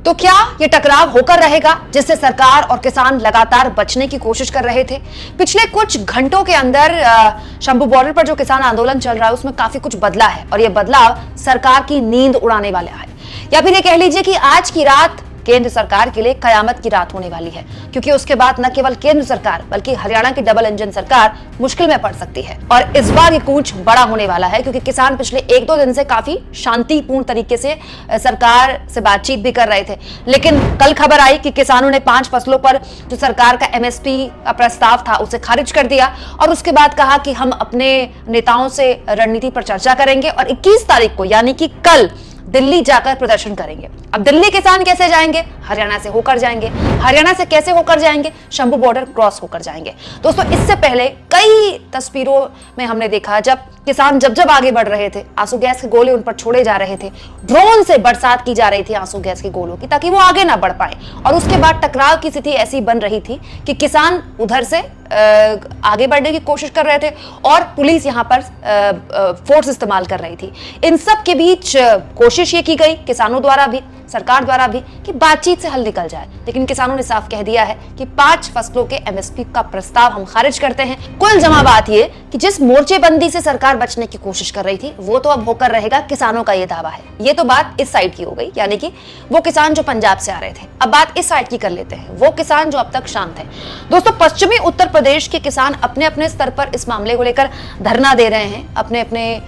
तो क्या ये टकराव होकर रहेगा जिससे सरकार और किसान लगातार बचने की कोशिश कर रहे थे? पिछले कुछ घंटों के अंदर शंभू बॉर्डर पर जो किसान आंदोलन चल रहा है उसमें काफी कुछ बदला है और ये बदलाव सरकार की नींद उड़ाने वाला है, या फिर ये कह लीजिए कि आज की रात केंद्र सरकार के लिए कयामत की रात होने वाली है, क्योंकि उसके बाद न केवल केंद्र सरकार बल्कि हरियाणा की डबल इंजन सरकार मुश्किल में पड़ सकती है। और इस बार ये कूच बड़ा होने वाला है, क्योंकि किसान पिछले 1-2 दिन से काफी शांतिपूर्ण तरीके से सरकार से बातचीत भी कर रहे थे, लेकिन कल खबर आई कि किसानों ने 5 फसलों पर जो सरकार का MSP का प्रस्ताव था उसे खारिज कर दिया और उसके बाद कहा कि हम अपने नेताओं से रणनीति पर चर्चा करेंगे और 21 तारीख को यानी कि कल दिल्ली जाकर प्रदर्शन करेंगे। अब दिल्ली किसान कैसे जाएंगे? हरियाणा से होकर जाएंगे। हरियाणा से कैसे होकर जाएंगे? शंभू बॉर्डर क्रॉस होकर जाएंगे। दोस्तों, इससे पहले कई तस्वीरों में हमने देखा जब किसान जब आगे बढ़ रहे थे, आंसू गैस के गोले उन पर छोड़े जा रहे थे, ड्रोन से बरसात की जा रही थी आंसू गैस के गोलों की, ताकि वो आगे ना बढ़ पाए। और उसके बाद टकराव की स्थिति ऐसी बन रही थी कि किसान उधर से आगे बढ़ने की कोशिश कर रहे थे और पुलिस यहां पर फोर्स इस्तेमाल कर रही थी। इन सब के बीच कोशिश ये की गई किसानों द्वारा भी, सरकार द्वारा भी, कि बातचीत से हल निकल जाए, लेकिन किसानों ने साफ कह दिया है कि 5 फसलों के MSP का प्रस्ताव हम खारिज करते हैं। कुल जमा बात ये कि जिस मोर्चेबंदी से सरकार बचने की कोशिश कर रही थी वो तो अब होकर रहेगा, किसानों का ये दावा है। ये तो बात इस साइड की हो गई, यानी कि वो किसान जो पंजाब से आ रहे थे। अब बात इस साइड की कर लेते हैं, वो किसान जो अब तक शांत है। दोस्तों, पश्चिमी उत्तर प्रदेश के किसान अपने अपने स्तर पर इस मामले को लेकर धरना दे रहे हैं, अपने अपने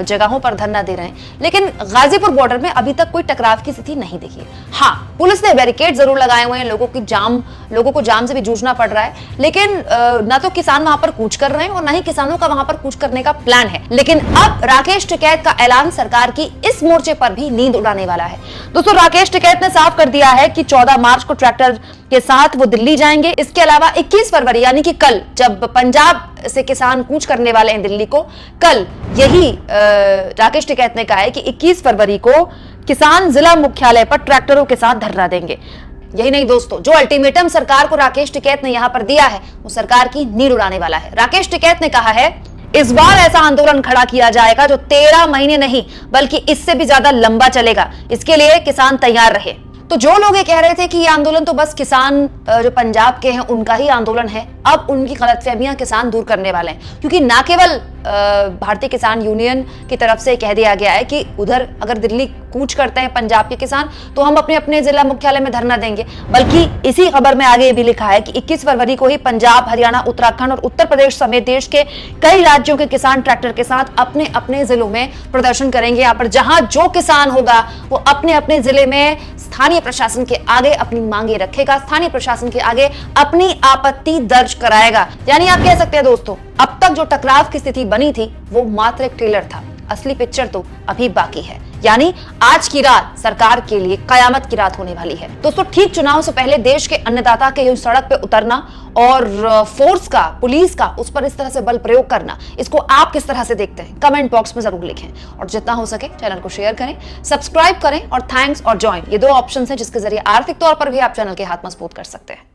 जगहों पर धरना दे रहे हैं, लेकिन गाजीपुर बॉर्डर में अभी तक कोई टकराव की स्थिति नहीं देखी। हाँ, पुलिस ने बैरिकेड जरूर लगाए हुए हैं, लोगों को जाम से भी जूझना पड़ रहा है, लेकिन ना तो किसान वहां पर कूच कर रहे हैं और ना ही किसानों का वहां पर कूच करने का प्लान है। लेकिन अब राकेश टिकैत का ऐलान सरकार की इस मोर्चे पर भी नींद उड़ाने वाला है। दोस्तों, राकेश टिकैत ने साफ कर दिया है कि 14 मार्च को ट्रैक्टर के साथ वो दिल्ली जाएंगे। इसके अलावा 21 फरवरी यानी कि कल, जब पंजाब से किसान कूच करने वाले हैं दिल्ली को, कल यही राकेश टिकैत ने कहा है कि 21 फरवरी को किसान जिला मुख्यालय पर ट्रैक्टरों के साथ धरना देंगे। यही नहीं दोस्तों, जो अल्टीमेटम सरकार को राकेश टिकैत ने यहां पर दिया है वो सरकार की नींद उड़ाने वाला है। राकेश टिकैत ने कहा है इस बार ऐसा आंदोलन खड़ा किया जाएगा जो 13 महीने नहीं बल्कि इससे भी ज्यादा लंबा चलेगा। इसके लिए किसान तैयार रहे। तो जो लोग ये कह रहे थे कि ये आंदोलन तो बस किसान जो पंजाब के हैं उनका ही आंदोलन है, अब उनकी गलतफहमियां किसान दूर करने वाले हैं, क्योंकि ना केवल भारतीय किसान यूनियन की तरफ से कह दिया गया है कि उधर अगर दिल्ली कूच करते हैं पंजाब के किसान तो हम अपने अपने जिला मुख्यालय में धरना देंगे, बल्कि इसी खबर में आगे ये भी लिखा है कि 21 फरवरी को ही पंजाब, हरियाणा, उत्तराखंड और उत्तर प्रदेश समेत देश के कई राज्यों के किसान ट्रैक्टर के साथ अपने अपने जिलों में प्रदर्शन करेंगे। यहाँ पर जहां जो किसान होगा वो अपने अपने जिले में स्थानीय प्रशासन के आगे अपनी मांगे रखेगा, स्थानीय प्रशासन के आगे अपनी आपत्ति दर्ज कराएगा। यानी आप कह सकते हैं दोस्तों, अब तक जो टकराव की स्थिति बनी थी वो मात्र एक ट्रेलर था, असली पिक्चर तो अभी बाकी है। यानी आज की रात सरकार के लिए कयामत की रात होने वाली है। दोस्तों, ठीक चुनाव से पहले देश के अन्नदाता के सड़क पे उतरना और फोर्स का, पुलिस का उस पर इस तरह से बल प्रयोग करना, इसको आप किस तरह से देखते हैं? कमेंट बॉक्स में जरूर लिखें और जितना हो सके चैनल को शेयर करें, सब्सक्राइब करें और थैंक्स और ज्वाइन, ये 2 ऑप्शन हैं जिसके जरिए आर्थिक तौर पर भी आप चैनल के हाथ मजबूत कर सकते हैं।